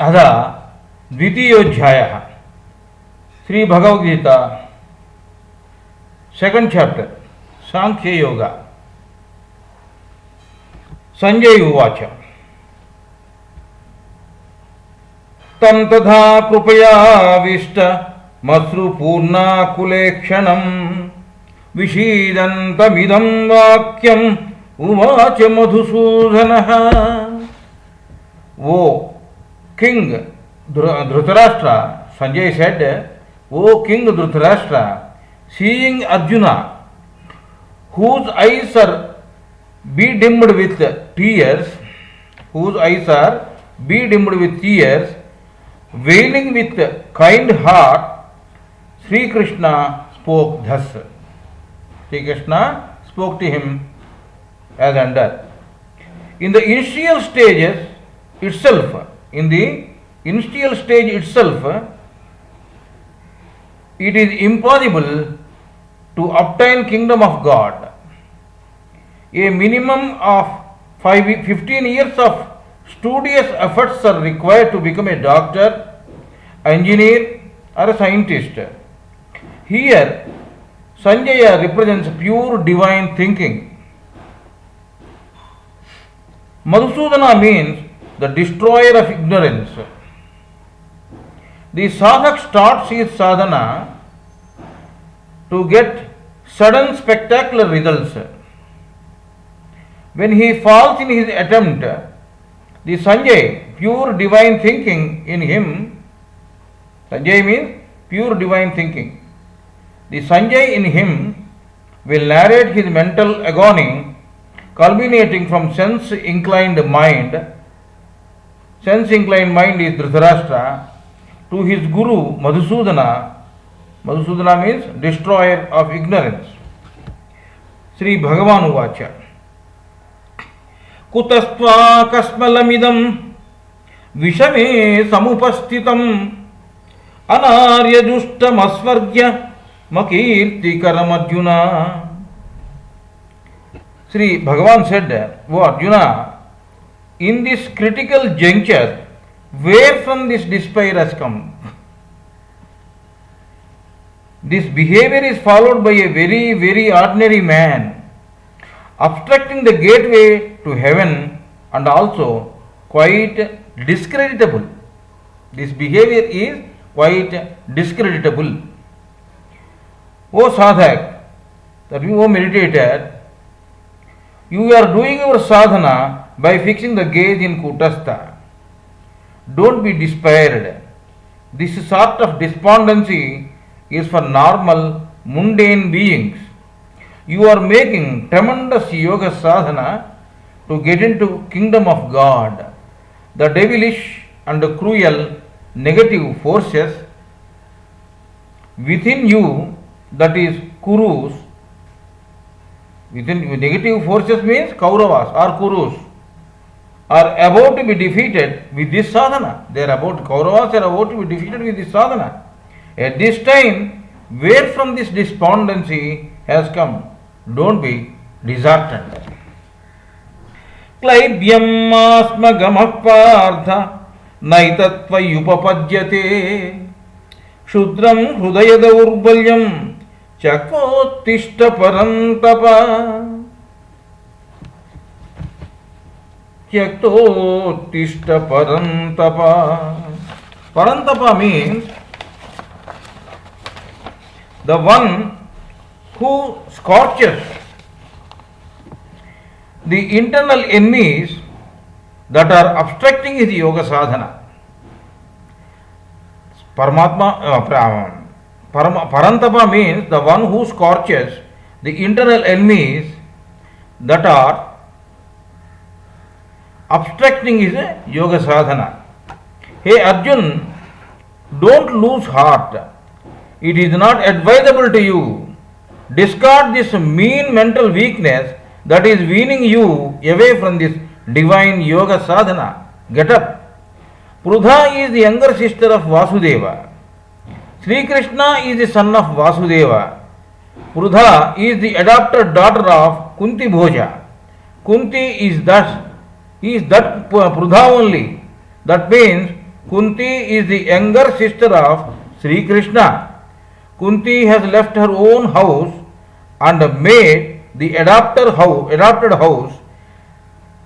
अथ द्वितीयोऽध्यायः Shri Bhagavad Gita second chapter सांख्य योग। संजय उवाच तं तथा कृपयाविष्ट मश्रुपूर्णाकुलेक्षणं विषीदन्तमिदं वाक्यम् उवाच मधुसूदनः। वो King Dhritarashtra, Sanjay said, O King Dhritarashtra, seeing Arjuna, whose eyes are bedimmed with tears, wailing with kind heart, Sri Krishna spoke thus. Sri Krishna spoke to him as under. In the initial stage itself, it is impossible to obtain kingdom of God. A minimum of 15 years of studious efforts are required to become a doctor, engineer or a scientist. Here, Sanjaya represents pure divine thinking. Madhusudana means the destroyer of ignorance. The sadhak starts his sadhana to get sudden spectacular results. When he falls in his attempt, the Sanjay, pure divine thinking in him, Sanjay means pure divine thinking. The Sanjay in him will narrate his mental agony culminating from sense-inclined mind. Sense-inclined mind is Dhritarashtra, to his guru Madhusudana. Madhusudana means destroyer of ignorance. Sri Bhagavan Uvacha Kutastva kasmalamidam vishame samupastitam anaryajustam asvargya makirtikaram Arjuna. Sri Bhagavan said, O Arjuna, in this critical juncture, where from this despair has come? This behavior is followed by a very, very ordinary man, obstructing the gateway to heaven and also quite discreditable. This behavior is quite discreditable. O sadhak, that you, O meditator, you are doing your sadhana by fixing the gaze in Kutastha. Don't be despaired. This sort of despondency is for normal, mundane beings. You are making tremendous yoga sadhana to get into kingdom of God. The devilish and cruel negative forces within you, that is Kurus, within negative forces means Kauravas or Kurus, are about to be defeated with this sadhana. Kauravas are about to be defeated with this sadhana. At this time, where from this despondency has come, don't be disheartened. Klaibyam asma gamah partha naitatva yupapadyate shudram hrudayada urbalyam chakotishta parantapa. Tyaktotishta parantapa. Parantapa means the one who scorches the internal enemies that are obstructing his yoga sadhana. Parantapa means the one who scorches the internal enemies that are obstructing his yoga sadhana. Hey Arjun, don't lose heart. It is not advisable to you. Discard this mean mental weakness that is weaning you away from this divine yoga sadhana. Get up. Prudha is the younger sister of Vasudeva. Sri Krishna is the son of Vasudeva. Prudha is the adopted daughter of Kunti Bhoja. Kunti is that Prudha only. That means Kunti is the younger sister of Sri Krishna. Kunti has left her own house and made the adopted house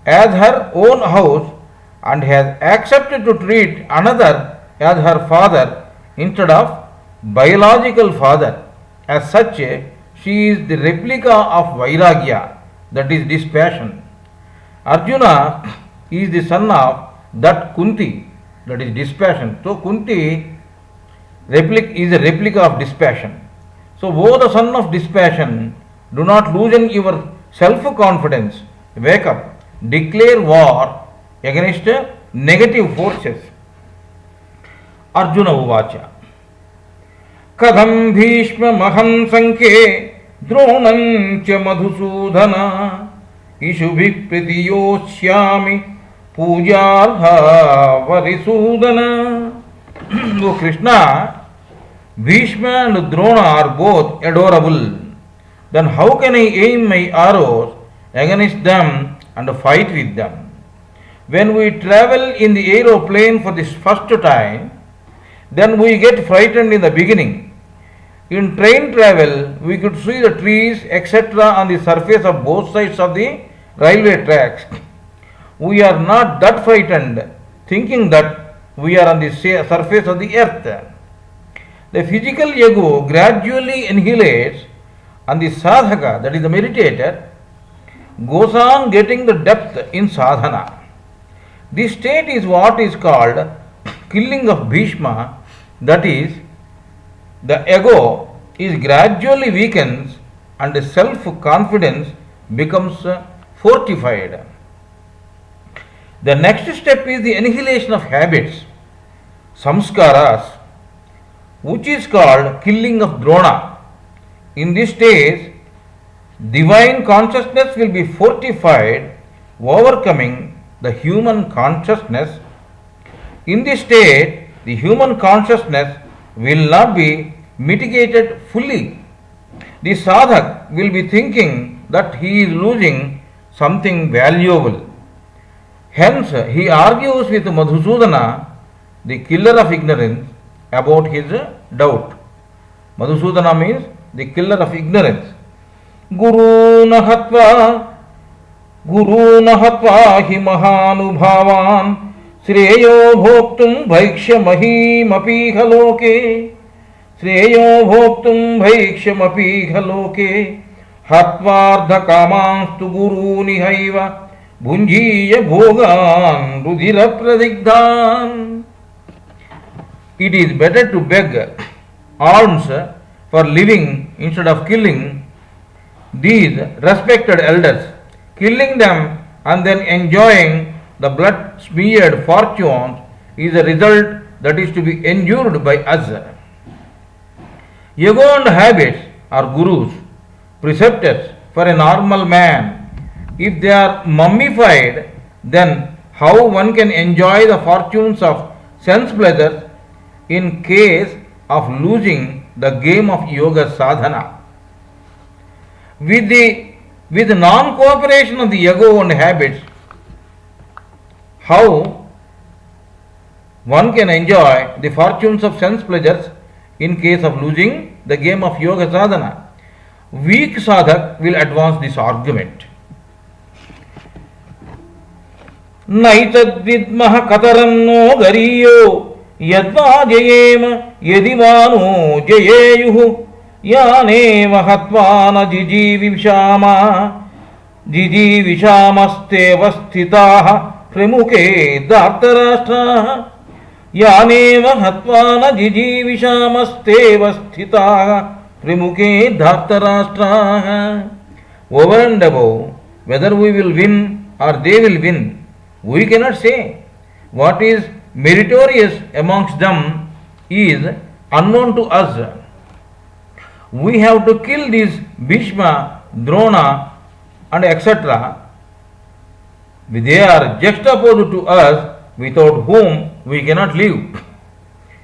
as her own house and has accepted to treat another as her father instead of biological father. As such, she is the replica of Vairagya, that is dispassion. Arjuna is the son of that Kunti, that is dispassion. So Kunti is a replica of dispassion. So, O the son of dispassion, do not loosen your self-confidence. Wake up, declare war against negative forces. Arjuna Uvacha Kadam Bhishma Maham Sanke Dronam Cha Madhusudana Ishubhik Pritiyoshyami Pujarha Varisudana. O Krishna, Bhishma and Drona are both adorable. Then how can I aim my arrows against them and fight with them? When we travel in the aeroplane for the first time, then we get frightened in the beginning. In train travel, we could see the trees, etc. on the surface of both sides of the railway tracks. We are not that frightened, thinking that we are on the surface of the earth. The physical ego gradually annihilates, and the sadhaka, that is the meditator, goes on getting the depth in sadhana. This state is what is called killing of Bhishma, that is, the ego is gradually weakens and the self-confidence becomes fortified. The next step is the annihilation of habits, samskaras, which is called killing of Drona. In this stage, divine consciousness will be fortified, overcoming the human consciousness. In this state, the human consciousness will not be mitigated fully. The sadhak will be thinking that he is losing something valuable. Hence, he argues with Madhusudana, the killer of ignorance, about his doubt. Madhusudana means the killer of ignorance. Guru nahatva hi mahanubhavan Shreyo bhoktum bhaiksha mahimapi haloke Shreyo bhoktum bhaiksha mapi haloke Hatvardha kamanstu guru nihaiva Bhunjiya bhogan rudhira pradigdhan. It is better to beg alms for living instead of killing these respected elders. Killing them and then enjoying the blood smeared fortunes is a result that is to be endured by us. Ego and habits are gurus, preceptors for a normal man. If they are mummified, then how one can enjoy the fortunes of sense pleasures in case of losing the game of yoga sadhana? With non-cooperation of the ego and habits, how one can enjoy the fortunes of sense pleasures in case of losing the game of yoga sadhana? Weak sadhak will advance this argument. Naitadvidmaha kataranno gariyo yadva jayema yadivano jayeyuhu yaneva hatvana jijivishamaste vasthitaha pramuke dhartarashtraha yaneva hatvana jijivishamaste vasthitaha pramuke dhartarashtraha. Over and above, whether we will win or they will win, we cannot say. What is meritorious amongst them is unknown to us. We have to kill these Bhishma, Drona and etc. They are juxtaposed to us, without whom we cannot live.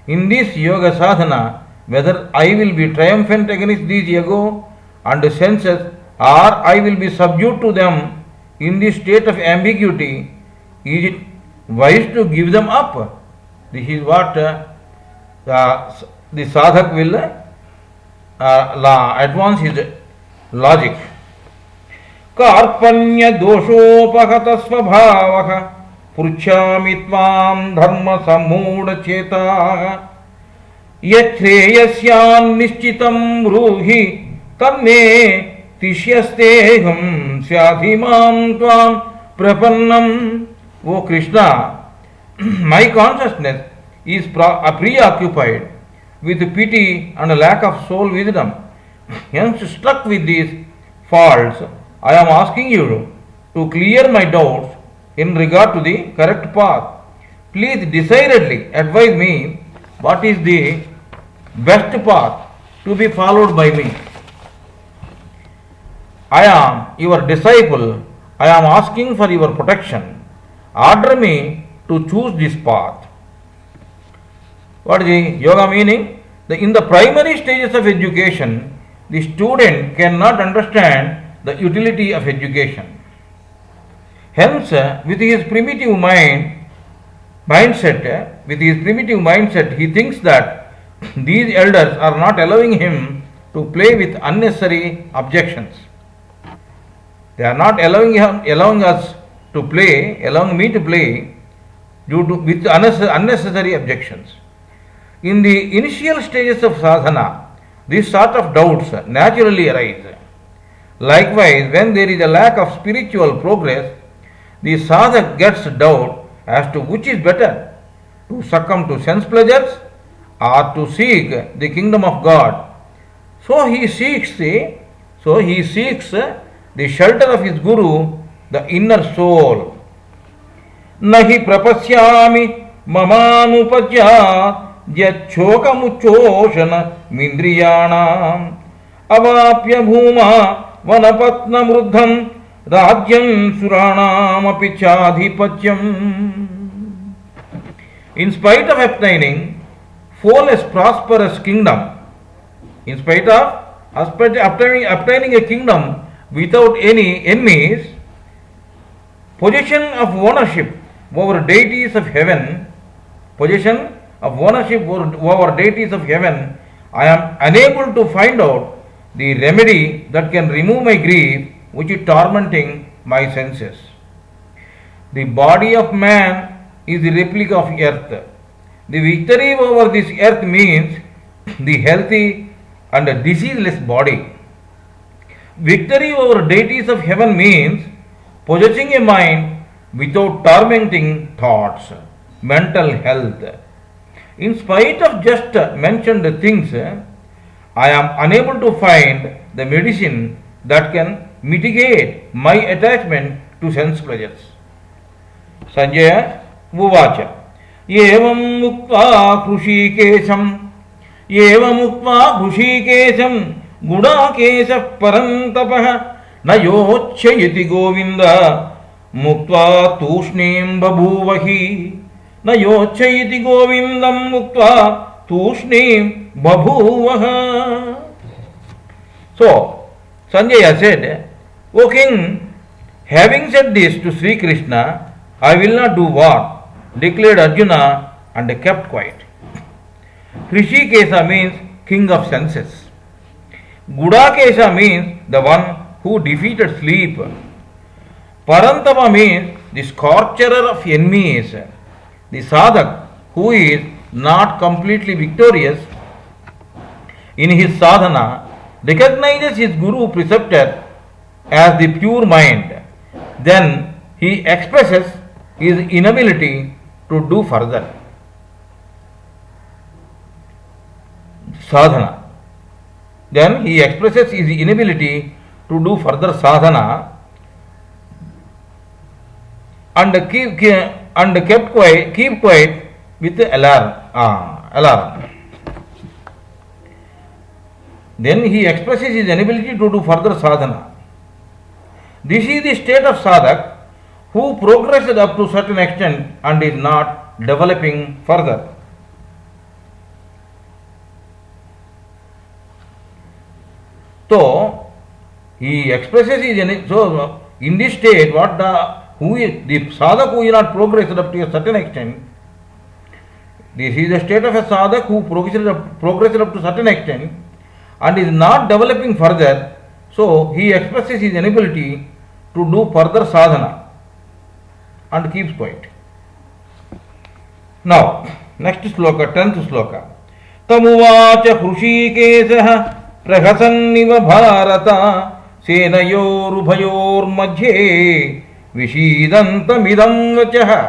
In this yoga sadhana, whether I will be triumphant against these ego and senses or I will be subdued to them in this state of ambiguity, is it wise to give them up? This is what the sadhak will advance his logic. Karpanya doshopahata svabhavah pruchami tvam dharma sammuda chetaha yathreyasyan nishchitam bruhi tamme tishyasteham syadhimam tvam prapannam. O Krishna, my consciousness is preoccupied with pity and a lack of soul wisdom. Hence, struck with these faults, I am asking you to clear my doubts in regard to the correct path. Please decidedly advise me what is the best path to be followed by me. I am your disciple. I am asking for your protection. Order me to choose this path. What is the yoga meaning? In the primary stages of education, the student cannot understand the utility of education. Hence, with his primitive mindset, he thinks that these elders are not allowing him to play with unnecessary objections. They are not allowing me to play with unnecessary objections. In the initial stages of sadhana, these sort of doubts naturally arise. Likewise, when there is a lack of spiritual progress, the sadhak gets doubt as to which is better, to succumb to sense pleasures or to seek the kingdom of God. So he seeks the shelter of his guru, the inner soul. Nahi prapasyami mamanupajya yachhokamuchoshana mindriyanam avapya bhuma vanapatna mruddham rajyam suranam apichadhipatyam. In spite of obtaining flawless prosperous kingdom, in spite of obtaining a kingdom without any enemies, possession of ownership over deities of heaven, I am unable to find out the remedy that can remove my grief which is tormenting my senses. The body of man is the replica of earth. The victory over this earth means the healthy and diseaseless body. Victory over deities of heaven means possessing a mind without tormenting thoughts, mental health. In spite of just mentioned things, I am unable to find the medicine that can mitigate my attachment to sense pleasures. Sanjaya Uvacha Evam Mukta Krushikesham Gudakesha Parantapah Nayochayati Govinda Muktva Tushnim Babhuvahi Nayochayati Govindam Muktva Tushnim Babhuvaha. So, Sanjaya said, O king, having said this to Sri Krishna, I will not do what? Declared Arjuna and kept quiet. Hrishikesha means king of senses. Gudakesha means the one who defeated sleep. Parantapa means the scorcher of enemies. The sadhak who is not completely victorious in his sadhana recognizes his guru preceptor as the pure mind. Then he expresses his inability to do further sadhana. Then he expresses his inability to do further sadhana and keep quiet with alarm. Then he expresses his inability to do further sadhana. This is the state of sadhak who progressed up to certain extent and is not developing further. So he expresses his so in this state the sadhak who is not progressed up to a certain extent, This is the state of a sadhak who progresses up to certain extent and is not developing further, so he expresses his inability to do further sadhana and keeps quiet. Now, next sloka, 10th sloka. Tamuvacha Hrushikesah Prahasanniva Bharata Senayorubhayor Madhye Vishidantamidam Vachaha.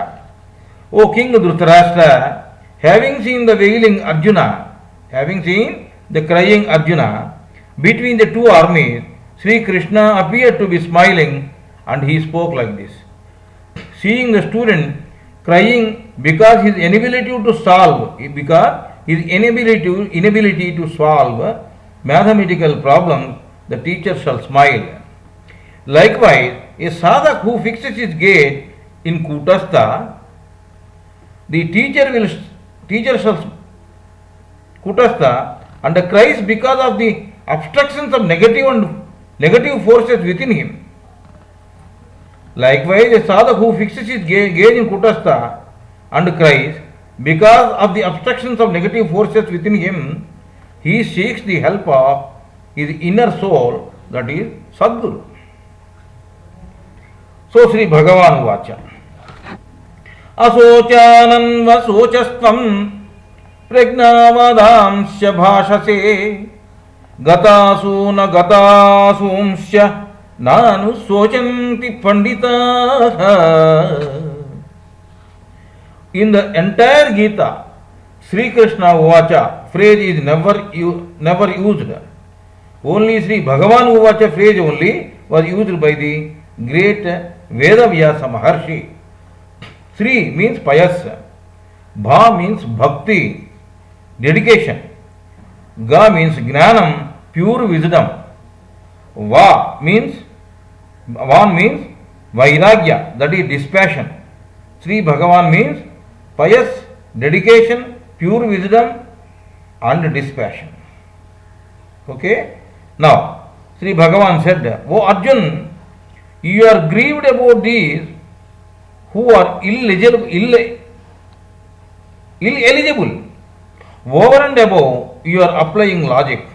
O King Dhritarashtra, having seen the wailing Arjuna, having seen the crying Arjuna, between the two armies, Sri Krishna appeared to be smiling and he spoke like this. Seeing the student crying because his inability to solve mathematical problems, the teacher shall smile. Likewise, a sadhak who fixes his gaze in Kutastha, the teacher shall Kutastha and cries because of the obstructions of negative forces within him. Likewise, a sadhak who fixes his gaze in Kutastha and cries because of the obstructions of negative forces within him, he seeks the help of his inner soul, that is Sadguru. So Sri Bhagavan Vacha. Asochananva sochastvam Pragnavadamsya bhashase Gatasuna gatasumsya Nanu sochanti pandita. In the entire Gita, Sri Krishna Uvacha phrase is never used. Only Sri Bhagavan Uvacha phrase only was used by the great Vedavyasa Maharshi. Sri means pious, Bha means bhakti, dedication, Ga means gnanam, pure wisdom, Van means vairagya, that is dispassion. Sri Bhagavan means pious, dedication, pure wisdom and dispassion. Okay? Now, Sri Bhagavan said, O Arjun, you are grieved about these who are illegible. Over and above, you are applying logic.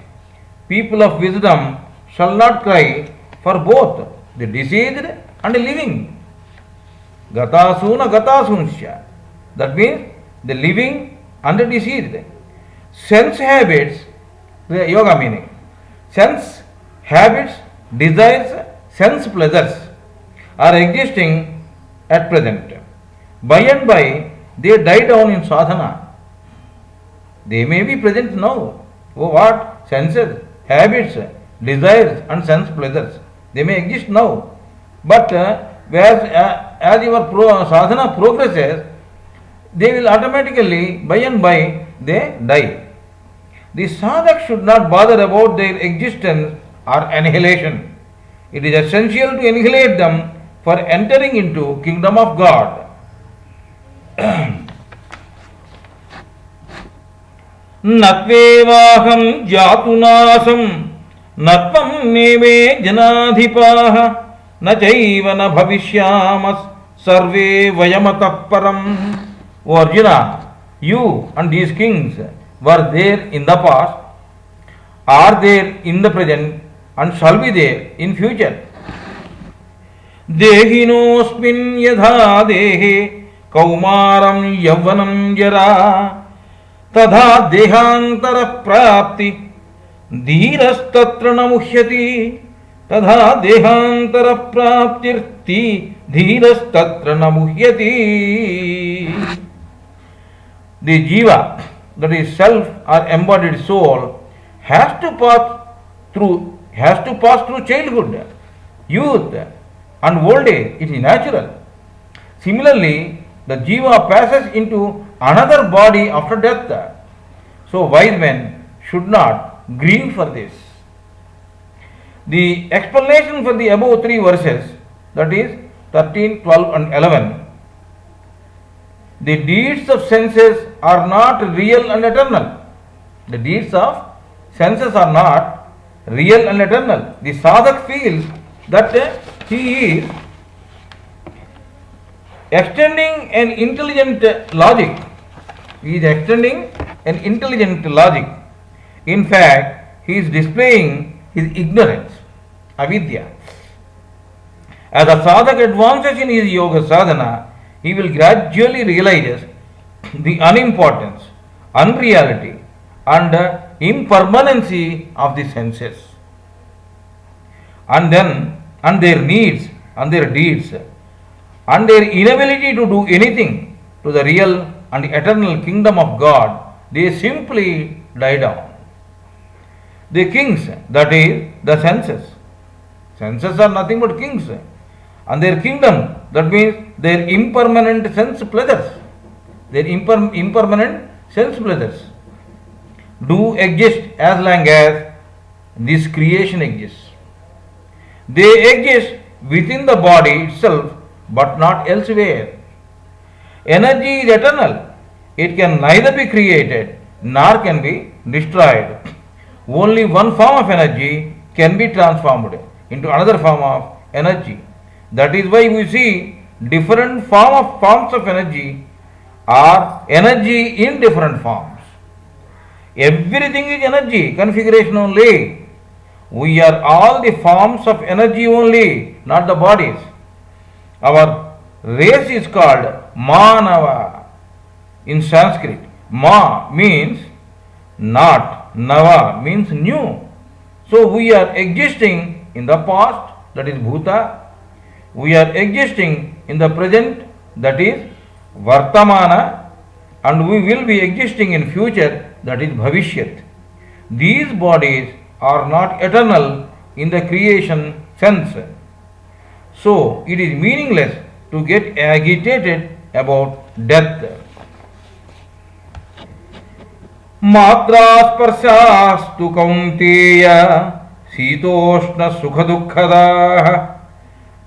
People of wisdom shall not cry for both the deceased and living. Gatasuna gatasunsya. That means the living and the deceased. Sense habits, the yoga meaning. Sense habits, desires, sense pleasures are existing at present. By and by, they die down in sadhana. They may be present now. Oh, what? Senses, habits, desires and sense pleasures. They may exist now. But as your sadhana progresses, they will automatically, by and by, they die. The sadhak should not bother about their existence or annihilation. It is essential to annihilate them for entering into kingdom of God. Natvevaham jatunasam natvam neve janadhipaha nachaiva na bhavishyamas sarve vayamatah param. O Arjuna, you and these kings were there in the past, are there in the present and shall be there in future. Dehinosmin yadha dehe kaumaram yavvanam jara तथा देहांतर प्राप्ति धीरस्तत्र न मुह्यति तथा देहांतर प्राप्तिर्ति धीरस्तत्र न मुह्यति. The jiva, that is self or embodied soul, has to pass through childhood, youth and old age. It is natural. Similarly, the jiva passes into another body after death. So wise men should not grieve for this. The explanation for the above three verses, that is 13, 12 and 11. The deeds of senses are not real and eternal. The deeds of senses are not real and eternal. The sadhak feels that he is extending an intelligent logic He is extending an intelligent logic. In fact, he is displaying his ignorance, avidya. As the sadhak advances in his yoga sadhana, he will gradually realize the unimportance, unreality, and impermanency of the senses, and their needs, and their deeds, and their inability to do anything to the real and eternal kingdom of God. They simply die down. The kings, that is, the senses. Senses are nothing but kings. And their kingdom, that means their impermanent sense pleasures. Their impermanent sense pleasures do exist as long as this creation exists. They exist within the body itself, but not elsewhere. Energy is eternal. It can neither be created nor can be destroyed. Only one form of energy can be transformed into another form of energy. That is why we see different forms of energy or energy in different forms. Everything is energy, configuration only. We are all the forms of energy only, not the bodies. Our race is called Manava in Sanskrit. Ma means not, Nava means new. So we are existing in the past, that is Bhuta. We are existing in the present, that is Vartamana, and we will be existing in future, that is Bhavishyat. These bodies are not eternal in the creation sense. So it is meaningless to get agitated about death. Matrasparsastu kaunteya sitoshna sukhadukkhadah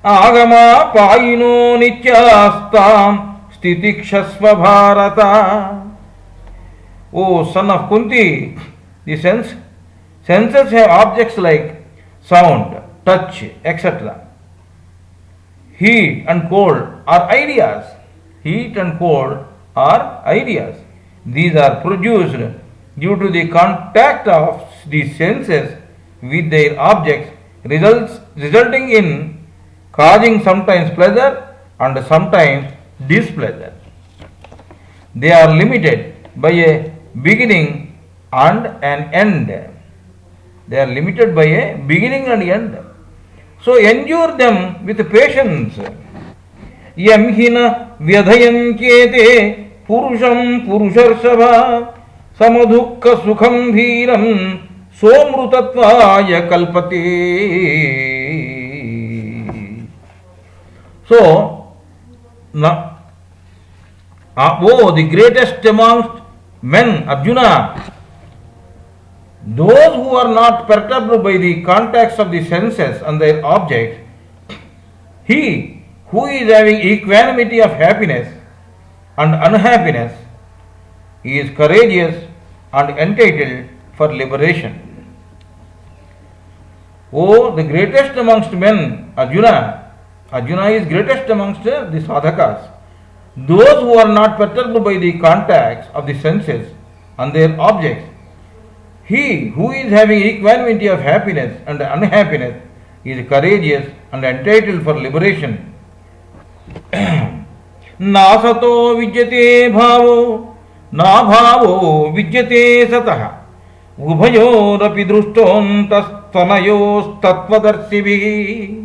Agama payino nityastam stitikshasva bharata. O son of Kunti, the senses have objects like sound, touch, etc. Heat and cold are ideas. Heat and cold are ideas. These are produced due to the contact of the senses with their objects, resulting in causing sometimes pleasure and sometimes displeasure. They are limited by a beginning and an end. They are limited by a beginning and end. So endure them with patience. Yam hina vyadhayantyete purusham purusharshava samadukka sukham bhiram somrutattvaya kalpate. So, the greatest amongst men, Arjuna, those who are not perturbed by the contacts of the senses and their objects, he who is having equanimity of happiness and unhappiness, he is courageous and entitled for liberation. Oh, the greatest amongst men, Arjuna is greatest amongst the sadhakas. Those who are not perturbed by the contacts of the senses and their objects, he who is having equanimity of happiness and unhappiness is courageous and entitled for liberation. Nasato vidyate bhavo, na bhavo vidyate satah, ubhayorapi drustontas tanayos tattvadarshibhi.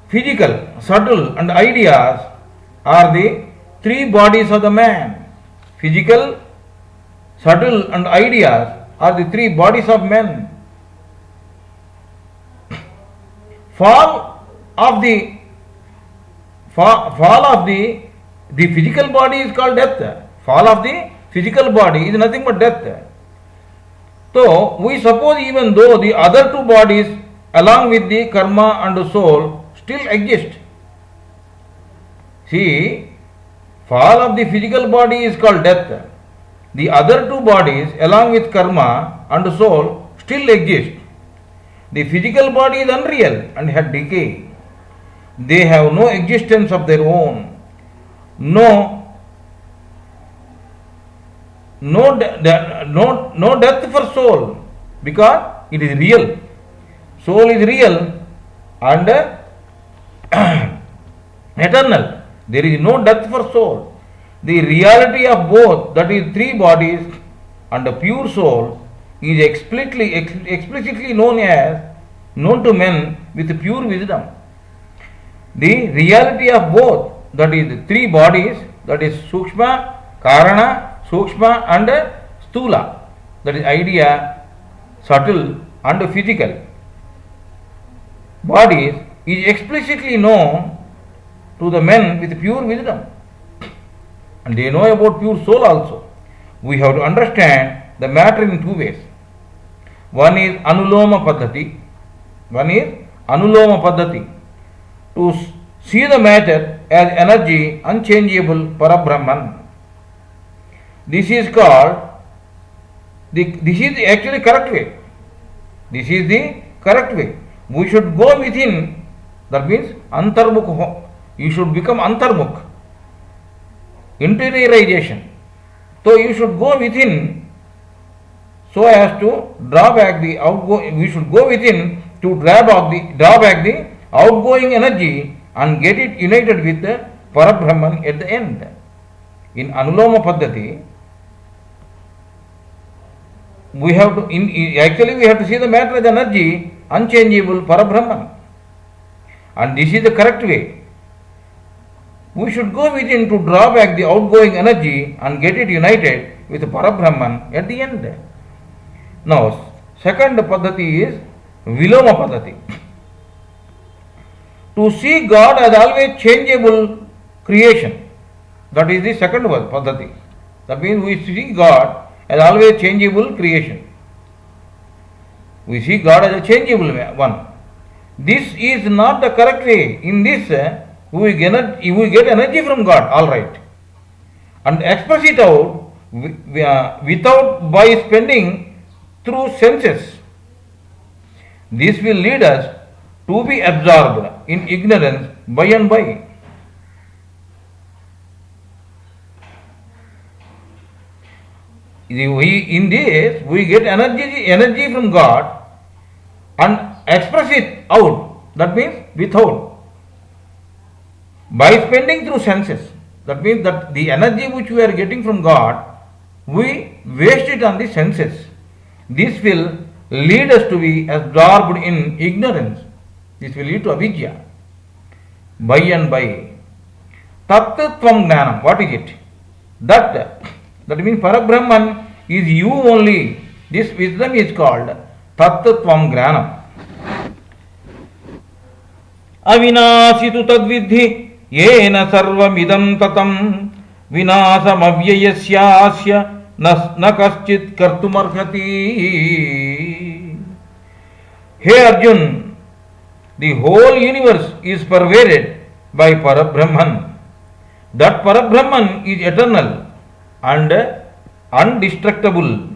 Physical, subtle and ideas are the three bodies of the man. Physical, subtle and ideas are the three bodies of men. Fall of the physical body is called death. Fall of the physical body is nothing but death. So we suppose even though the other two bodies along with the karma and the soul still exist. See, fall of the physical body is called death. The other two bodies along with karma and the soul still exist. The physical body is unreal and had decay. They have no existence of their own, no no death for soul, because it is real. Soul is real and eternal. There is no death for soul. The reality of both, that is three bodies and a pure soul, is explicitly known to men with pure wisdom. The reality of both, that is three bodies, that is Sukshma, Karana, Sukshma and Stula, that is idea, subtle and physical bodies, is explicitly known to the men with pure wisdom. And they know about pure soul also. We have to understand the matter in two ways. One is Anuloma Paddhati. To see the matter as energy, unchangeable, Parabrahman. This is called, this is the actually correct way. This is the correct way. We should go within, that means Antarmukh. You should become Antarmukh. Interiorization. So you should go within so as to draw back the outgoing. We should go within to draw back the outgoing energy and get it united with the Parabrahman at the end. In Anuloma Paddhati, we have to we have to see the matter as energy, unchangeable, Parabrahman. And this is the correct way. We should go within to draw back the outgoing energy and get it united with Parabrahman at the end. Now, second Paddhati is Viloma Paddhati. To see God as always changeable creation. That is the second one, Paddhati. That means we see God as always changeable creation. We see God as a changeable one. This is not the correct way. In this, we get energy from God, all right, and express it out without by spending through senses. This will lead us to be absorbed in ignorance by and by. In this, we get energy from God and express it out. That means without. By spending through senses. That means that the energy which we are getting from God, we waste it on the senses. This will lead us to be absorbed in ignorance. This will lead to avidya. By and by. Tattvam Gnanam. What is it? That means Parabrahman is you only. This wisdom is called Tattvam Gnanam. Avinasitu tadvidhi yena sarvamidam tatam vinasamavyayasyasya na kaschit kartumarhati. Hey Arjun, the whole universe is pervaded by Parabrahman. That Parabrahman is eternal and undestructible.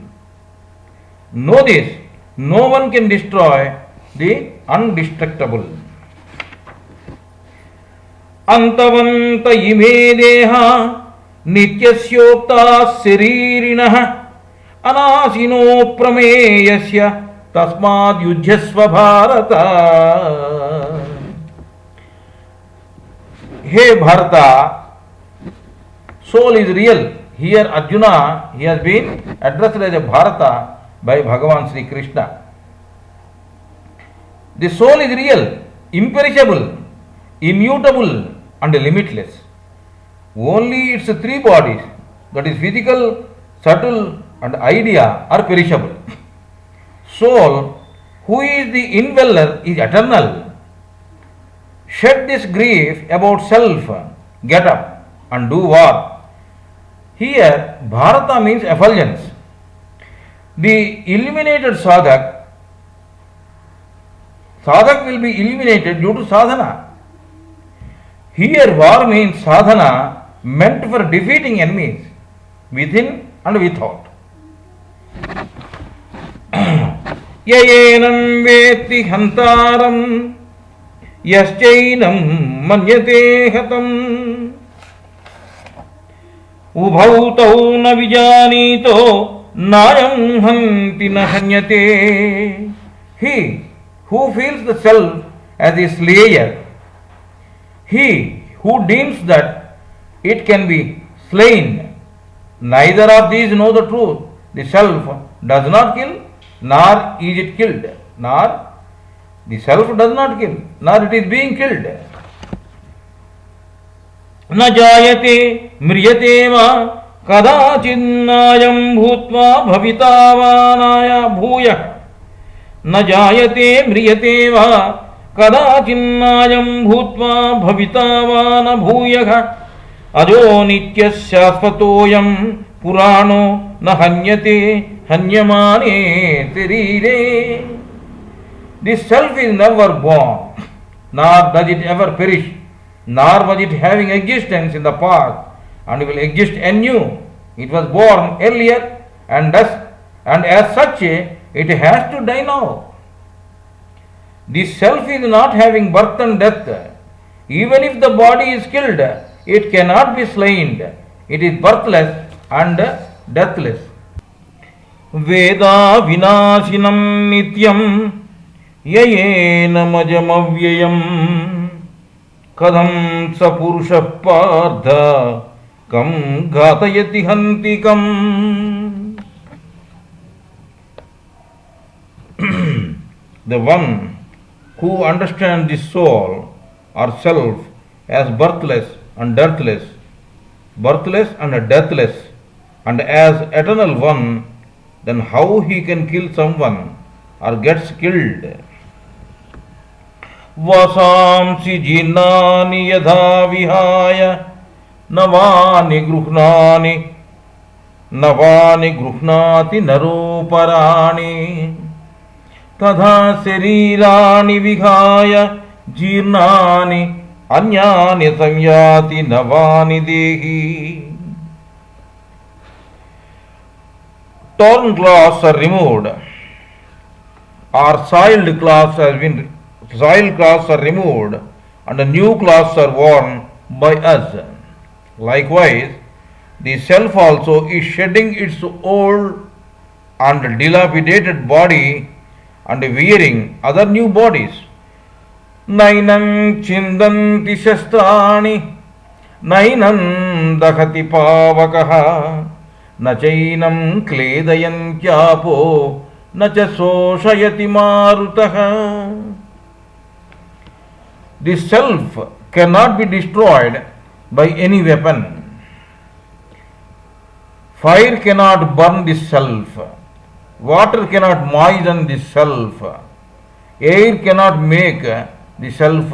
Know this, no one can destroy the undestructible. Antavanta ime deha nityasyokta saririnah anasino prameyasya tasmad yujhasva bharata. Hey Bharata, soul is real. Here Arjuna, he has been addressed as a Bharata by Bhagavan Sri Krishna. The soul is real, imperishable, immutable and limitless. Only its three bodies, that is physical, subtle and idea, are perishable. Soul, who is the indweller, is eternal. Shed this grief about self, get up and do war. Here, Bharata means effulgence. The illuminated sadhak will be illuminated due to sadhana. Here, war means sadhana meant for defeating enemies within and without. Yayenam veti hantaram yaschainam manyate hatam. Ubhau tau na vijanito nayam hanti na hanyate. He who feels the self as a slayer, he who deems that it can be slain, neither of these know the truth. The self does not kill, nor is it killed. Nor the self does not kill, nor it is being killed. न जायते म्रियते वा कदाचिन्नायं भूत्वा भविता वा नाय भूयः न जायते म्रियते वा कदाचिन्नायं भूत्वा भविता वा न भूयः अजो नित्यः शाश्वतोऽयं पुराणो न हन्यते हन्यमाने शरीरे. This self is never born, nor does it ever perish, nor was it having existence in the past and will exist anew. It was born earlier and as such it has to die now. This self is not having birth and death. Even if the body is killed, it cannot be slain. It is birthless and deathless. Veda vinashinam nityam yayena majamavyayam kadam sa purusha partha kam ghatayati hantikam. The one who understands the soul or self as birthless and deathless, and as eternal one, then how he can kill someone or gets killed? Vasamsi jinani yadha vihaya navani gruhnati naroparani tadha sarirani vihaya jirnani anyani samyati navani dehi. Torn cloths are removed, or soiled cloths are removed, and new cloths are worn by us. Likewise, the self also is shedding its old and dilapidated body and wearing other new bodies. Nainam chindanti shastrani, nainam dakhati pavakaha, nachainam kledayantyapo, nacha soshayati marutaha. The self cannot be destroyed by any weapon. Fire cannot burn the self. Water cannot moisten the self. Air cannot make the self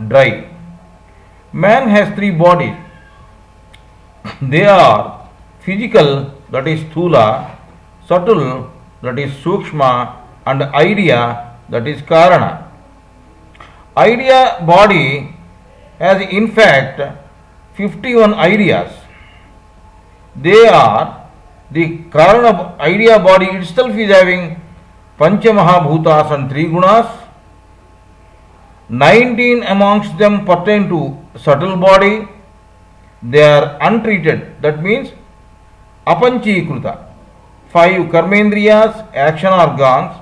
dry. Man has three bodies. They are physical, that is sthula, subtle, that is sukshma, and idea, that is karana. Idea body has in fact 51 ideas. They are the karana idea body itself is having Panchamahabhutas and 3 gunas. 19 amongst them pertain to subtle body. They are untreated, that means apanchikruta. 5 karmendriyas, action organs.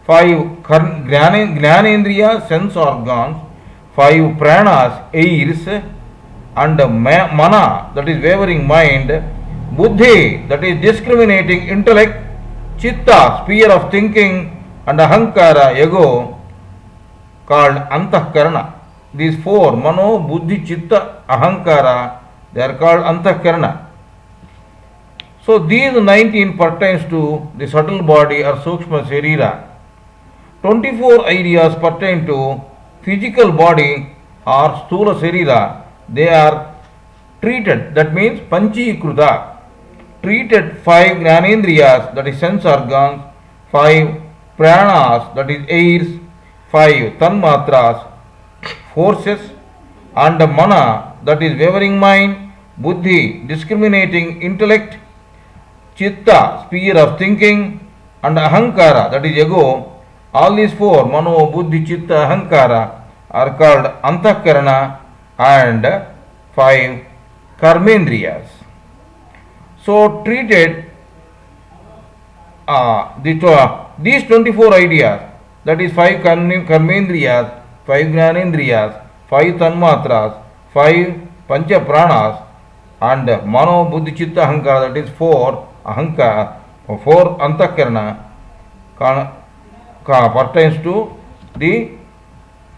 5 jnanendriyas, sense organs. 5 pranas, airs, and mana, that is wavering mind. Buddhi, that is discriminating intellect. Chitta, sphere of thinking, and ahankara, ego, called antahkarana. These 4, mano, buddhi, chitta, ahankara, they are called antahkarana. So these 19 pertains to the subtle body or sukshma sharira. 24 ideas pertain to physical body or sthula sharira. They are treated, that means panchikruta. Treated 5 jnanendriyas, that is sense organs. 5 pranas, that is airs. 5 tanmatras, forces, and mana, that is wavering mind. Buddhi, discriminating intellect. Chitta, sphere of thinking, and ahankara, that is ego. All these 4, mano, buddhi, chitta, ahankara, are called antahkarana, and 5 karmendriyas. So treated these 24 ideas, that is 5 karmendriyas, 5 jnanendriyas, 5 tanmatras, 5 pancha pranas, and mano buddhi chitta ahankara, that is 4 ahankara, 4 antakarana pertains to the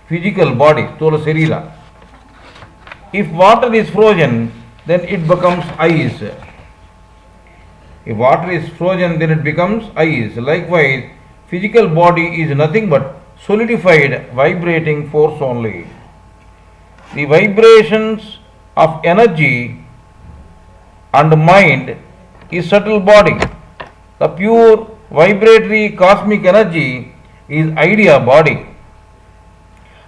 physical body, Stula Sarira. If water is frozen, then it becomes ice. If water is frozen, then it becomes ice. Likewise, physical body is nothing but solidified, vibrating force only. The vibrations of energy and mind is subtle body. The pure vibratory cosmic energy is idea body.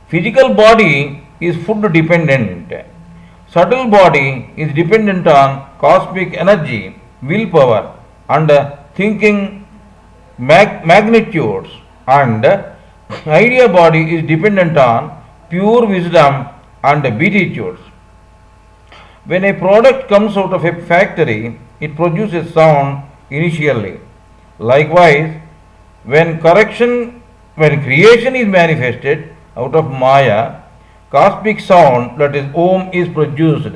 Physical body is food dependent. Subtle body is dependent on cosmic energy, willpower, and thinking magnitudes, and idea body is dependent on pure wisdom and beatitudes. When a product comes out of a factory, it produces sound initially. Likewise, when creation is manifested out of Maya, cosmic sound, that is Om, is produced.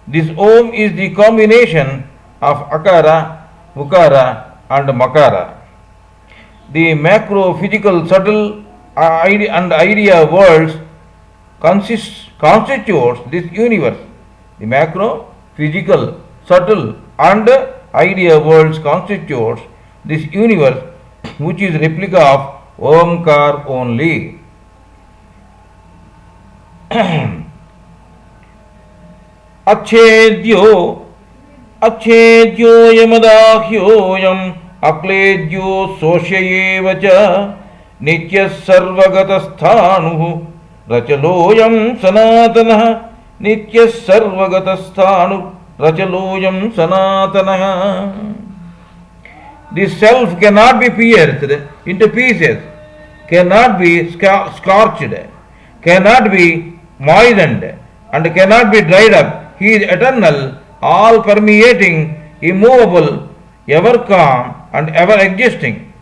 This Om is the combination of Akara, Ukara, and Makara. The macro physical subtle and idea worlds constitutes this universe. The macro physical subtle and idea worlds constitutes this universe, which is replica of Omkar only. Achedyo yamadakhyoyam akledyo soshayevacha nitya sarvagatasthanu rachaloyam sanatana nitya sarvagatasthanu rachaloyam sanatana. The self cannot be pierced into pieces, cannot be scorched, cannot be moistened, and cannot be dried up. He is eternal, all permeating, immovable, ever calm, and ever existing.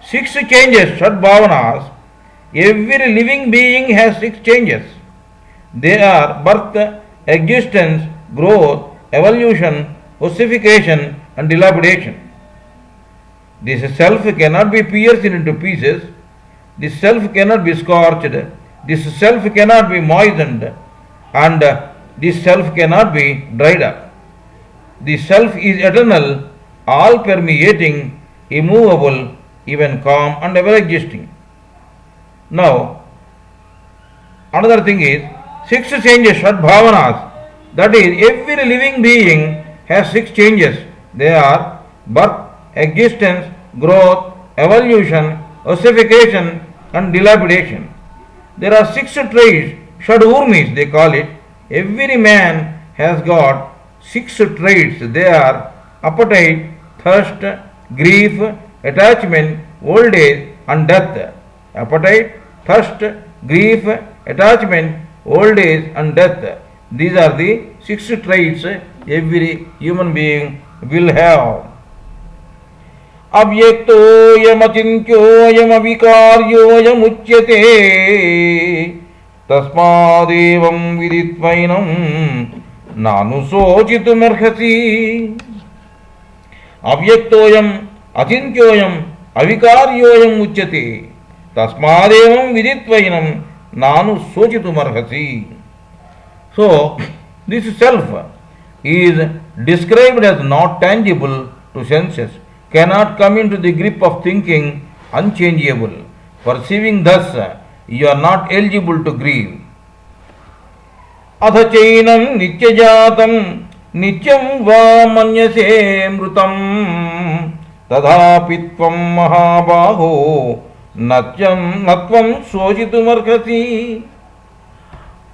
6 changes, Shad Bhavanas. Every living being has 6 changes. They are birth, existence, growth, evolution, ossification, and dilapidation. This self cannot be pierced into pieces. This self cannot be scorched. This self cannot be moistened. And this self cannot be dried up. The self is eternal, all permeating, immovable, even calm, and ever existing. Now, another thing is 6 changes, Shad Bhavanas. That is, every living being has 6 changes. They are birth, existence, growth, evolution, ossification, and dilapidation. There are 6 traits, Shad Urmis they call it. Every man has got 6 traits. They are appetite, thirst, grief, attachment, old age, and death. Appetite, thirst, grief, attachment, old age, and death. These are the 6 traits every human being will have. Avyaktoyamachintyoyamavikaryoyamuchyate tasmadevam viditvainam nanu sochitumarhasi. Avyaktoyam achintyoyam avikaryoyam uchyate tasmadevam viditvainam nanu sochitumarhasi. So, this self is described as not tangible to senses, cannot come into the grip of thinking, unchangeable. Perceiving thus, you are not eligible to grieve. Atha chainam nityajatam nityam va manyase mrutam tadhapitvam mahabaho natvam sochitumarhasi.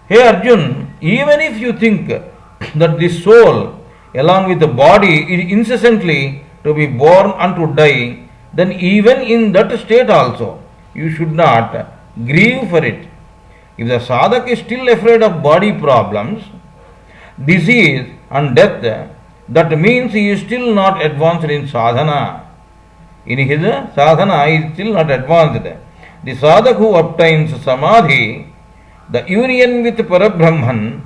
Hey Arjun, even if you think that the soul along with the body is incessantly to be born and to die, then even in that state also you should not grieve for it. If the sadhak is still afraid of body problems, disease and death, that means he is still not advanced in sadhana. In his sadhana, he is still not advanced. The sadhak who obtains samadhi, the union with Parabrahman,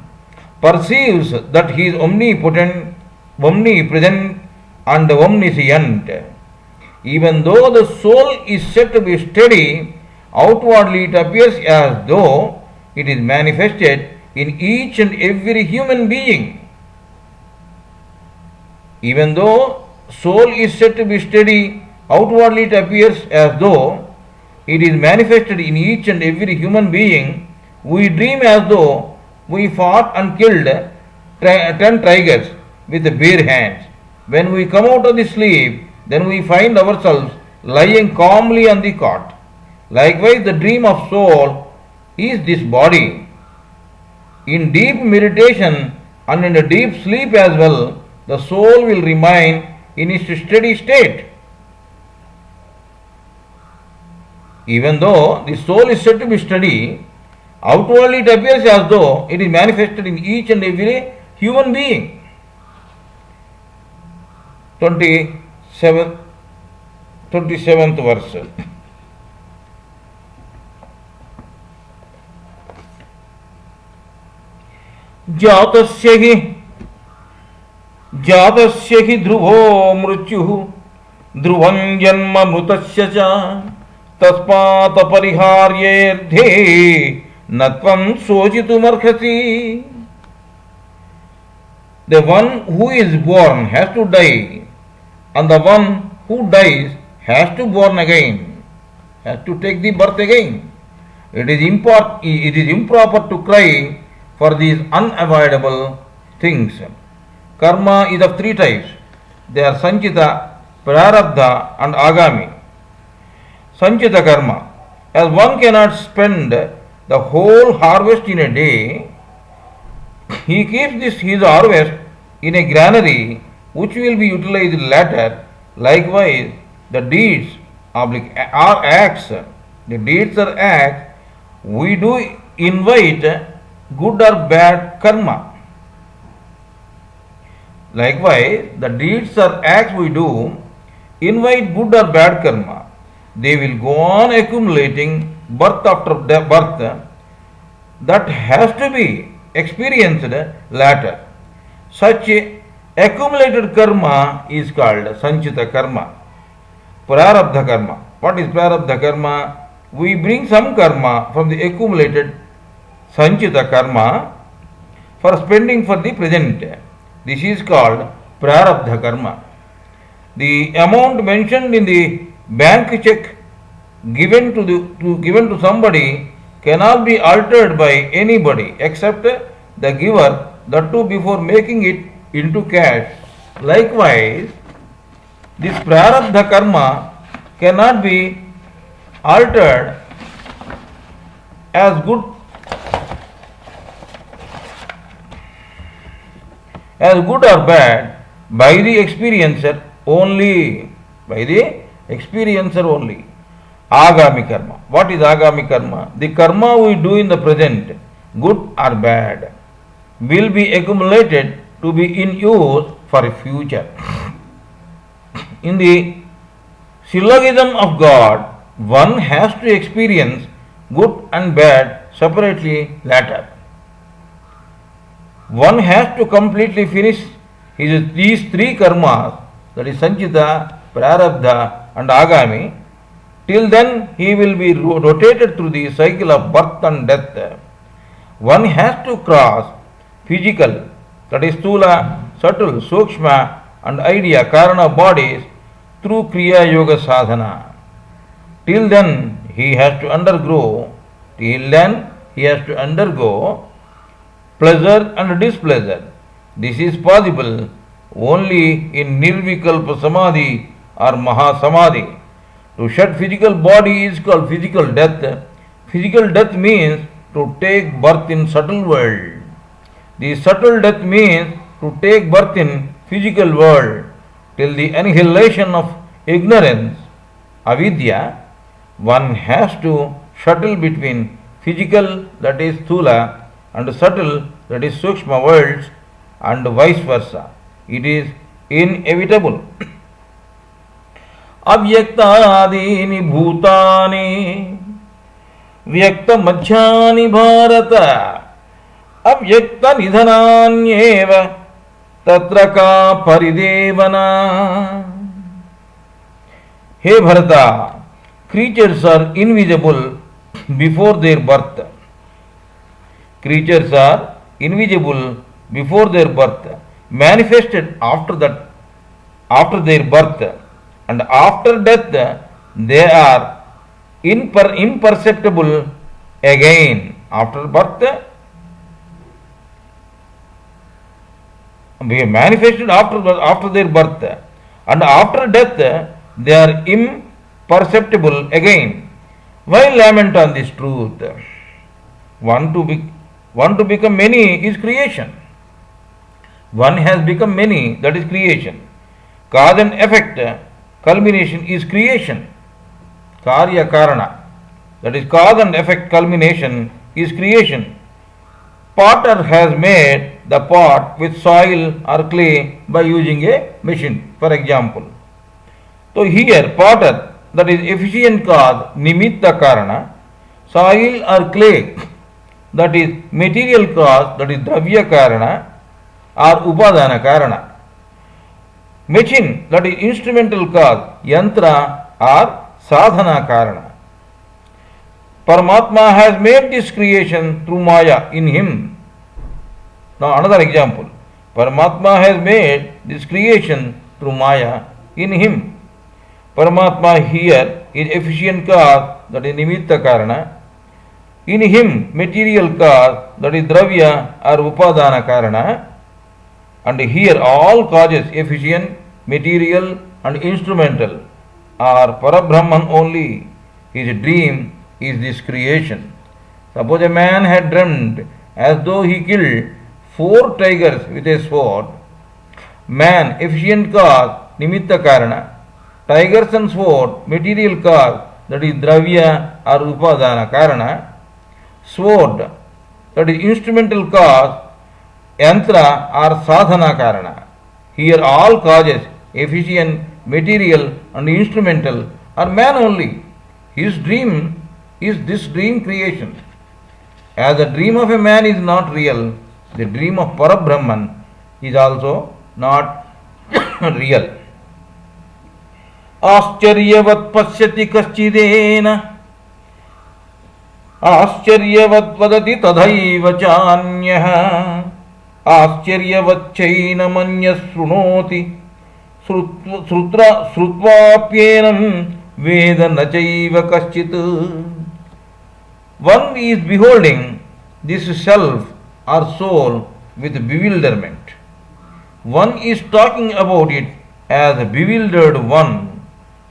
perceives that he is omnipotent, omnipresent, and omniscient. Even though the soul is said to be steady, outwardly it appears as though it is manifested in each and every human being. Even though soul is said to be steady, outwardly it appears as though it is manifested in each and every human being. We dream as though we fought and killed 10 tigers with bare hands. When we come out of the sleep, then we find ourselves lying calmly on the cot. Likewise, the dream of soul is this body. In deep meditation and in a deep sleep as well, the soul will remain in its steady state. Even though the soul is said to be steady, outwardly it appears as though it is manifested in each and every human being. 27th verse. जातस्य हि ध्रुवो मृत्युः ध्रुवं जन्म मृतस्य च तस्मात् परिहार्येऽर्थे न त्वं शोचितुमर्हसि. The one who is born has to die, and the one who dies has to born again, has to take the birth again. It is improper to cry for these unavoidable things. Karma is of 3 types. They are Sanchita, Prarabdha and Agami. Sanchita karma. As one cannot spend the whole harvest in a day, he keeps his harvest in a granary which will be utilized later. Likewise, the deeds are acts. The deeds are acts. We do invite good or bad karma. Likewise, the deeds or acts we do invite good or bad karma. They will go on accumulating birth after birth that has to be experienced later. Such accumulated karma is called Sanchita karma. Prarabdha karma. What is Prarabdha karma? We bring some karma from the accumulated Sanchita karma for spending for the present. This is called Prarabdha karma. The amount mentioned in the bank check given to somebody cannot be altered by anybody except the giver, that too before making it into cash. Likewise, this Prarabdha karma cannot be altered as good or bad by the experiencer only. By the experiencer only. Agami karma. What is Agami karma? The karma we do in the present, good or bad, will be accumulated to be in use for future. In the syllogism of God, one has to experience good and bad separately later. One has to completely finish these 3 karmas, that is Sanchita, Prarabdha and Agami. Till then he will be rotated through the cycle of birth and death. One has to cross physical, that is Stula, subtle, Sukshma and idea, Karana bodies through Kriya Yoga Sadhana. Till then he has to undergo pleasure and displeasure. This is possible only in Nirvikalpa Samadhi or Mahasamadhi. To shed physical body is called physical death. Physical death means to take birth in subtle world. The subtle death means to take birth in physical world. Till the annihilation of ignorance, avidya, one has to shuttle between physical, that is Thula, and subtle, that is Sukshma worlds, and vice versa. It is inevitable. Avyaktaadini bhutani vyakta madhyani bharata avyakta nidhananyeva tatra ka paridevana. Hey Bharata, creatures are invisible before their birth. Creatures are invisible before their birth, manifested after their birth, and after death they are imperceptible again. After birth, manifested after their birth, and after death they are imperceptible again. Why lament on this truth? One to become many is creation. One has become many, that is creation. Cause and effect, culmination is creation. Karya Karana, that is cause and effect culmination is creation. Potter has made the pot with soil or clay by using a machine, for example. So here potter, that is efficient cause, nimitta karana, soil or clay, that is material cause, that is dravya karana or upadana karana. Machine, that is instrumental cause, yantra or sadhana karana. Paramatma has made this creation through Maya in him. Now another example. Paramatma has made this creation through Maya in him. Paramatma here is efficient cause, that is nimitta karana. In him, material cause, that is dravya or upadana karana. And here all causes, efficient, material and instrumental, are Parabrahman only. His dream is this creation. Suppose a man had dreamed as though he killed 4 tigers with a sword. Man, efficient cause, nimitta karana. Tigers and sword, material cause, that is dravya or upadana karana. Sword, that is instrumental cause, yantra or sadhana karana. Here all causes, efficient, material and instrumental, are man only. His dream is this dream creation. As the dream of a man is not real, the dream of Parabrahman is also not real. Ascharyavat pasyati kaschidena आश्चर्यवत् वदति तथैव चान्यः आश्चर्यवच्चैन मन्यः शृणोति श्रुत्वाप्येनं वेद न चैव कश्चित्. One is beholding this self or soul with bewilderment. One is talking about it as a bewildered one,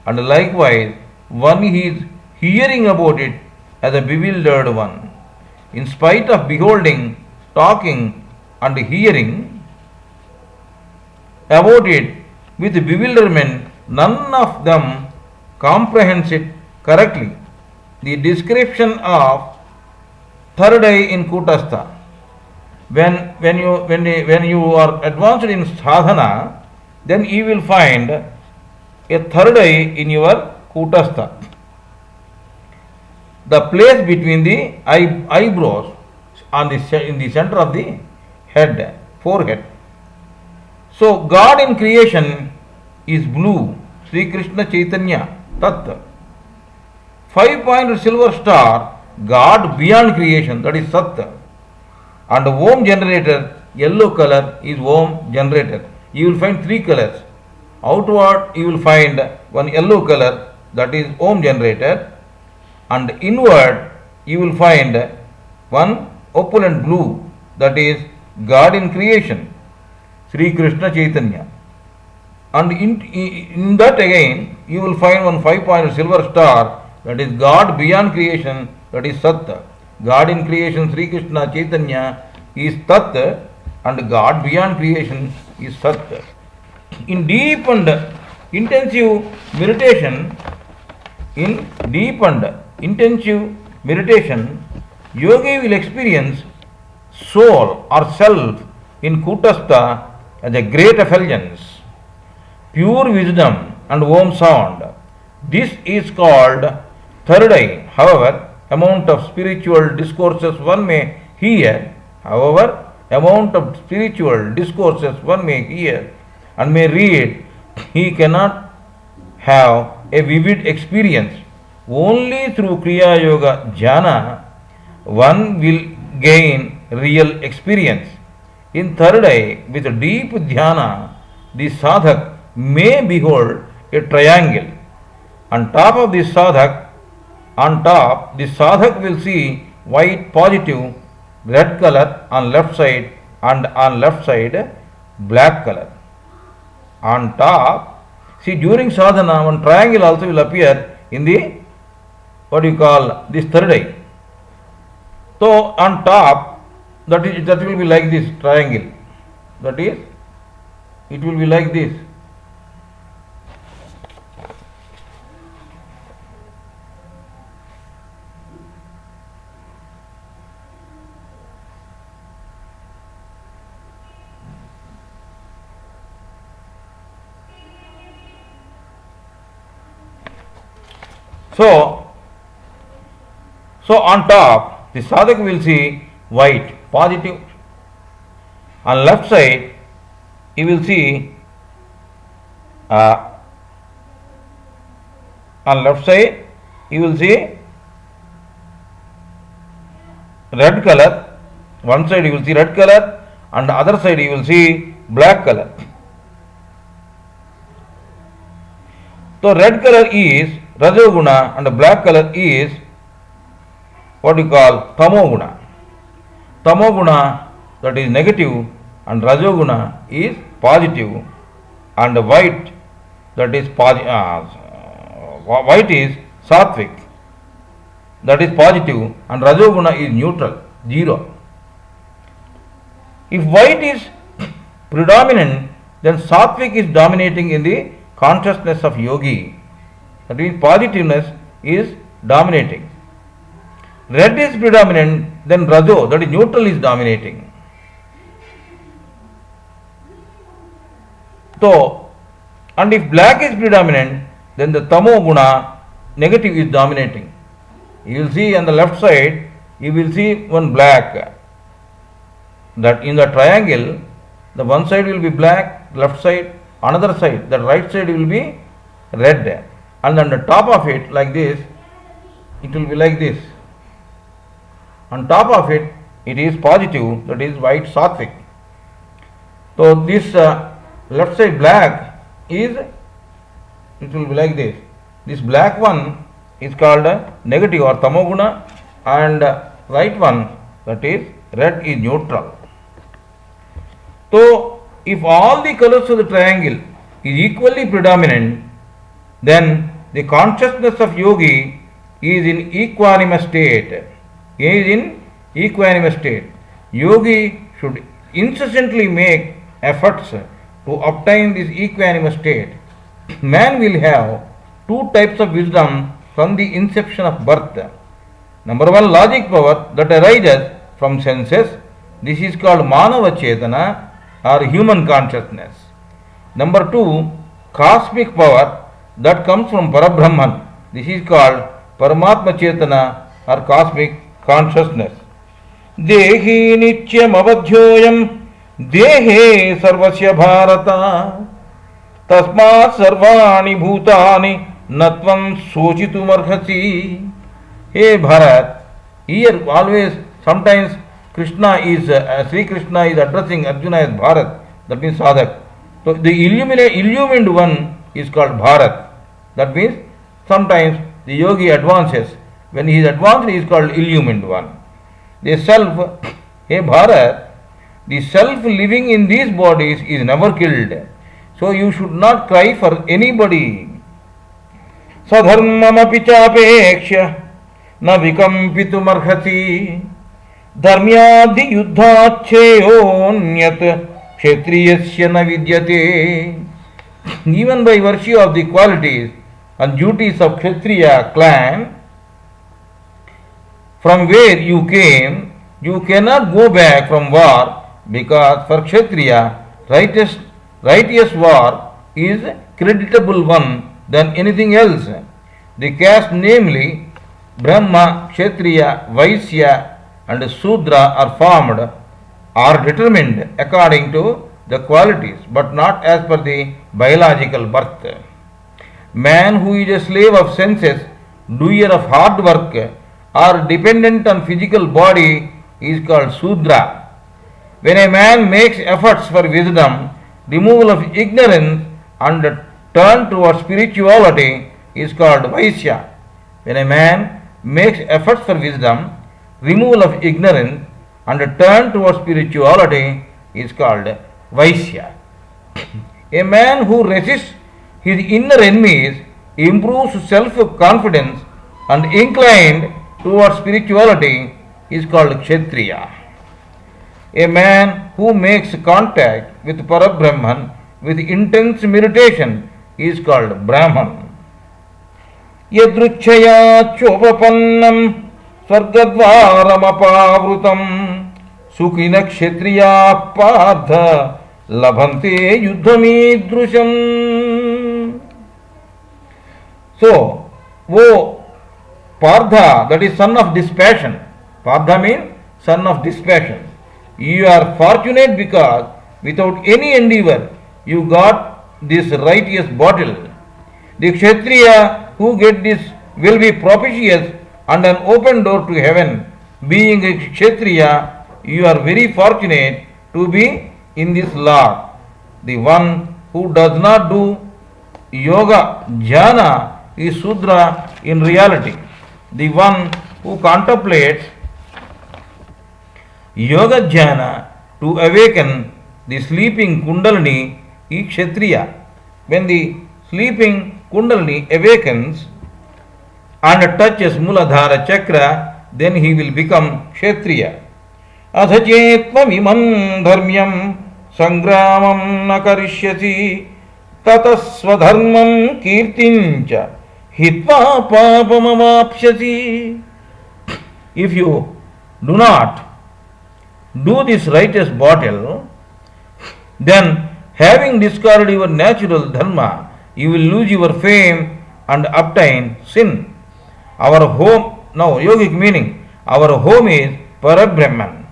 and likewise one is hearing about it as a bewildered one. In spite of beholding, talking and hearing about it with bewilderment, none of them comprehends it correctly. The description of third eye in Kutastha. When you are advanced in sadhana, then you will find a third eye in your Kutastha. The place between the eyebrows in the center of the head, forehead. So God in creation is blue, Sri Krishna Chaitanya, Tat. 5-pointed silver star, God beyond creation, that is Sat. And Om generator, yellow color is Om generator. You will find 3 colors. Outward you will find one yellow color, that is Om generator. And inward you will find one opulent blue, that is God in creation, Sri Krishna Chaitanya. And in that again you will find one 5-pointed silver star, that is God beyond creation, that is Sat. God in creation, Sri Krishna Chaitanya, is Tat, and God beyond creation is Sat. In deep and intensive meditation, yogi will experience soul or self in Kutastha as a great effulgence, pure wisdom and Om sound. This is called third eye. However, amount of spiritual discourses one may hear, amount of spiritual discourses one may hear and may read, he cannot have a vivid experience. Only through Kriya Yoga Jhana one will gain real experience. In third eye, with deep dhyana, the sadhak may behold a triangle. On top, the sadhak will see white positive, red color on left side, and on left side black color. On top, see, during sadhana, one triangle also will appear in the this third eye. So on top, that will be like this triangle. That is, it will be like this. So on top, the sadhak will see white, positive. On left side, he will see red color. One side he will see red color, and the other side he will see black color. So red color is Rajoguna and the black color is Tamoguna. Tamoguna, that is negative, and Rajoguna is positive, and white, that is white is Sattvic, that is positive, and Rajoguna is neutral, zero. If white is predominant, then Sattvic is dominating in the consciousness of yogi. That means positiveness is dominating. Red is predominant, then Rajo, that is neutral, is dominating. So, and if black is predominant, then the Tamo Guna, negative, is dominating. You will see on the left side, you will see one black. That in the triangle, the one side will be black, left side, another side, the right side will be red. And on the top of it, like this, it will be like this. On top of it, it is positive, that is white sattvic. So this left side black is, it will be like this. This black one is called negative or tamoguna, and right one, that is red, is neutral. So if all the colors of the triangle is equally predominant, then the consciousness of yogi is in equanimous state. Yogi should incessantly make efforts to obtain this equanimous state. Man will have two types of wisdom from the inception of birth. Number one, logic power that arises from senses. This is called Manava Chetana or human consciousness. Number two, cosmic power that comes from Parabrahman. This is called Paramatma Chetana or cosmic consciousness. Dehi nityam avadhyoyam dehe sarvasya bharata tasmat sarvani bhutani natvam sochitum arhasi. Hey Bharat, here always, sometimes Krishna is, Sri Krishna is addressing Arjuna as Bharat, that means Sadhak. So the illumined one is called Bharat. That means sometimes the yogi advances. When he is advanced, he is called illumined one. The self, hey Bharat, the self living in these bodies is never killed. So you should not cry for anybody. Sadharmamapi chapeksha na vikampitum arhati dharmyadhi yuddhacheyonyat kshetriyasya na vidyate. Even by virtue of the qualities and duties of Kshatriya clan, from where you came, you cannot go back from war, because for Kshatriya righteous, righteous war is creditable one than anything else. The caste, namely Brahma, Kshatriya, Vaisya and Sudra are determined according to the qualities but not as per the biological birth. Man who is a slave of senses, doer of hard work or dependent on physical body is called Sudra. When a man makes efforts for wisdom, removal of ignorance and turn towards spirituality is called Vaisya. When a man makes efforts for wisdom, removal of ignorance and turn towards spirituality is called Vaisya. A man who resists his inner enemies improves self-confidence and inclined towards spirituality is called Kshatriya. A man who makes contact with Parabrahman with intense meditation is called Brahman. Yadruchaya chopapannam swargadvaramapavrutam sukhina kshatriya partha labhante yuddhamidrusham. So, O Partha, that is son of dispassion. Partha means son of dispassion. You are fortunate because without any endeavor you got this righteous bottle. The Kshatriya who get this will be propitious and an open door to heaven. Being a Kshatriya, you are very fortunate to be in this lot. The one who does not do yoga jhana is Sudra in reality. The one who contemplates yoga jhana to awaken the sleeping Kundalini is Kshatriya. When the sleeping Kundalini awakens and touches Muladhara Chakra, then he will become Kshatriya. Adhachetvam imam dharmyam sangramam nakarishyasi tatasvadharmam kirtincha hitva papamavapsyasi. If you do not do this righteous bottle, then having discarded your natural dharma, you will lose your fame and obtain sin. Our home, now yogic meaning, our home is Parabrahman.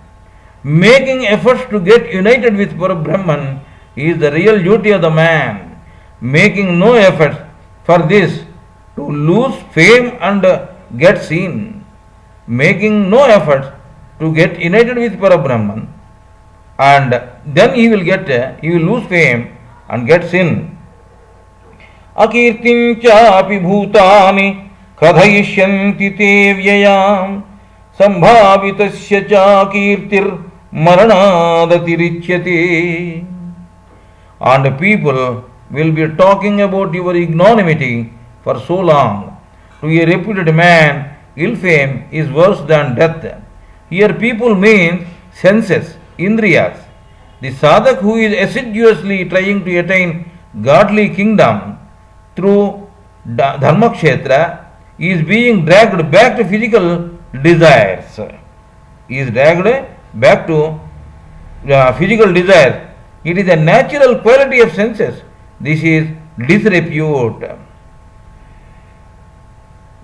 Making efforts to get united with Parabrahman is the real duty of the man. Making no efforts for this to lose fame and get seen. Making no efforts to get united with Parabrahman, and then he will lose fame and get sin. Akirtincha api bhutani kadhayishyanti te vyayam sambhavitasya cha kirtir maranadatirichyate. And people will be talking about your ignominy for so long. To a reputed man, ill fame is worse than death. Here people mean senses, indriyas. The sadhak who is assiduously trying to attain godly kingdom through dharmakshetra is being dragged back to physical desires. He is dragged back to physical desires. It is a natural quality of senses. This is disrepute.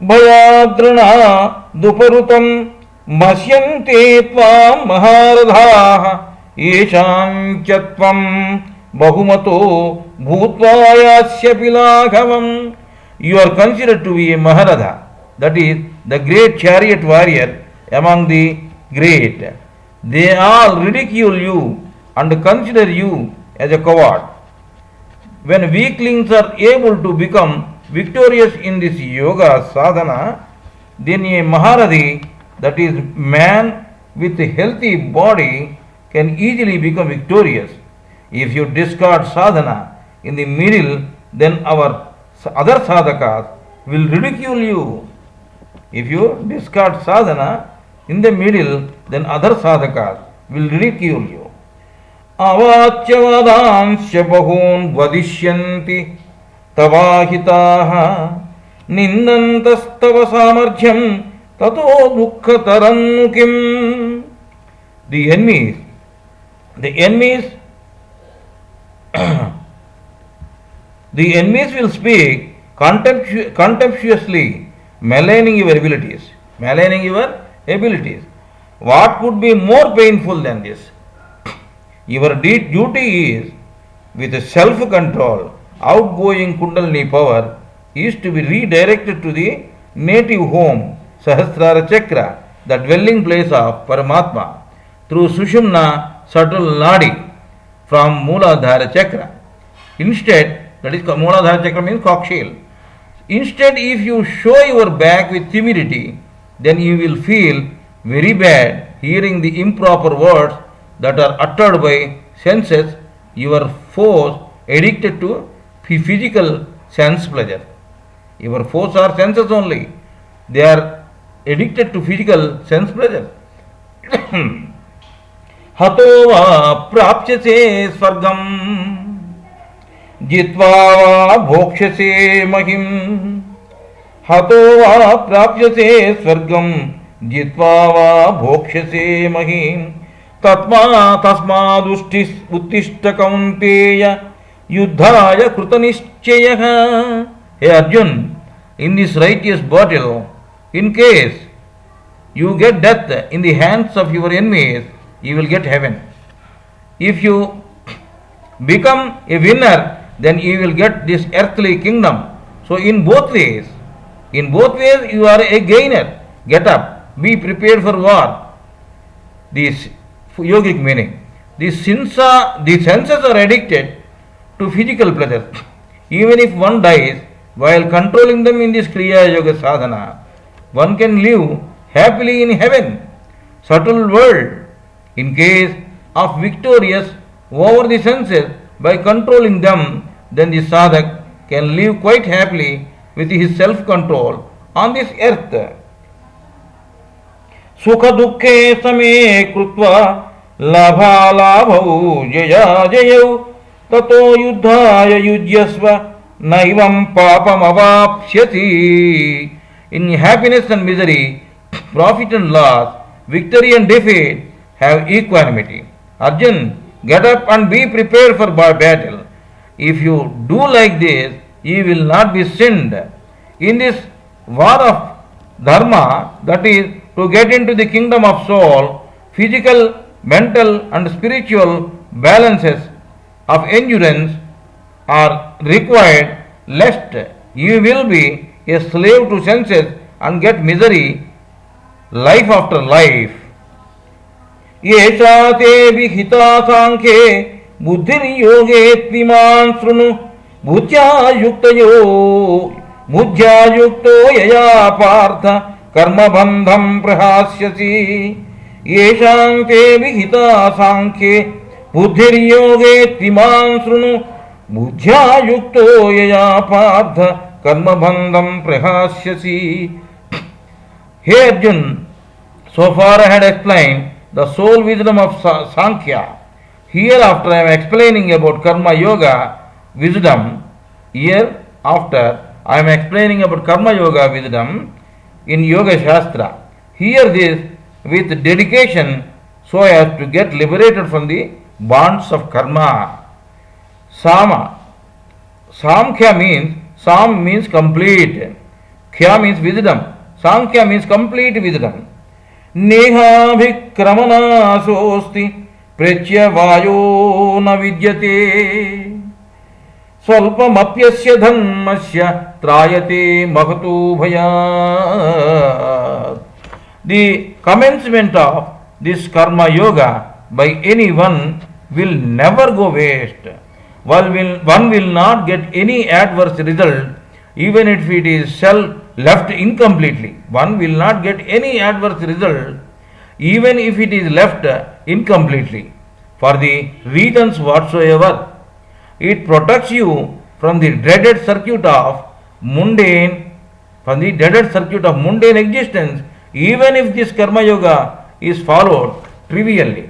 Bhayadrana duparutam Masyante tvam maharadhaha yeshanchatvam bahumato bhutvayasya pilaghavam. You are considered to be a maharadha, that is the great chariot warrior among the great. They all ridicule you and consider you as a coward. When weaklings are able to become victorious in this yoga sadhana, then a maharadhi, that is man with a healthy body, can easily become victorious. If you discard sadhana in the middle, then our other sadhakas will ridicule you. If you discard sadhana in the middle, then other sadhakas will ridicule you. Avachyavadansya bahun vadishyanti tavahitaha nindantas-tava samarthyam tato dukkha The enemies The enemies will speak contemptuously, maligning your abilities. Maligning your abilities. What could be more painful than this? Your duty is, with self-control, outgoing Kundalini power is to be redirected to the native home, Sahasrara Chakra, the dwelling place of Paramatma, through Sushumna subtle Nadi from Mooladhara Chakra. Instead, that is Mooladhara Chakra means cocktail. Instead, if you show your back with timidity, then you will feel very bad hearing the improper words that are uttered by senses, your foes addicted to physical sense pleasure. Your foes are senses only. They are addicted to physical sense pleasure. Hato va prapyase swargam jitva va bhokshase mahim. Hato va prapyase swargam jitva va bhokshase mahim. Tatma tasmadustis uttishta kaunteya yuddhaya krutanischayah. Hey Arjun, in this righteous battle, in case you get death in the hands of your enemies, you will get heaven. If you become a winner, then you will get this earthly kingdom. So in both ways you are a gainer. Get up, be prepared for war. This yogic meaning. The senses are addicted to physical pleasure. Even if one dies while controlling them in this Kriya Yoga Sadhana, one can live happily in heaven, subtle world. In case of victorious over the senses by controlling them, then the sadhak can live quite happily with his self-control on this earth. Sukha dukkhe same krutva labha labhau jaya jayau tato yuddhaya yujyasva naivam papam avapsyati. In happiness and misery, profit and loss, victory and defeat have equanimity. Arjun, get up and be prepared for battle. If you do like this, you will not be sinned. In this war of dharma, that is, to get into the kingdom of soul, physical, mental and spiritual balances of endurance are required, lest you will be a slave to senses and get misery life after life. Yesha te vihita sankhe buddhir yoge tviman srunu bhujya yukto yaya partha karma bandham prahasyasi. Yesha te vihita sankhe buddhir yoge tviman srunu bhujya yukto yaya partha karma bandham prahasyasi. Hey Arjun, so far I had explained the soul wisdom of Sankhya. Hereafter I am explaining about Karma Yoga wisdom. Hereafter I am explaining about Karma Yoga wisdom in Yoga Shastra. Hear this with dedication so as to get liberated from the bonds of karma. Samkhya means, Sam means complete. Khya means wisdom. Sankhya means complete wisdom. Neha bhikramana sosti prechya vayo na vidyate swalpamapyasya dhammasya trayate mahatu bhayat. The commencement of this karma yoga by anyone will never go waste. One will not get any adverse result even if it is left incompletely. One will not get any adverse result even if it is left incompletely, for the reasons whatsoever. It protects you from the dreaded circuit of mundane existence, even if this karma yoga is followed trivially.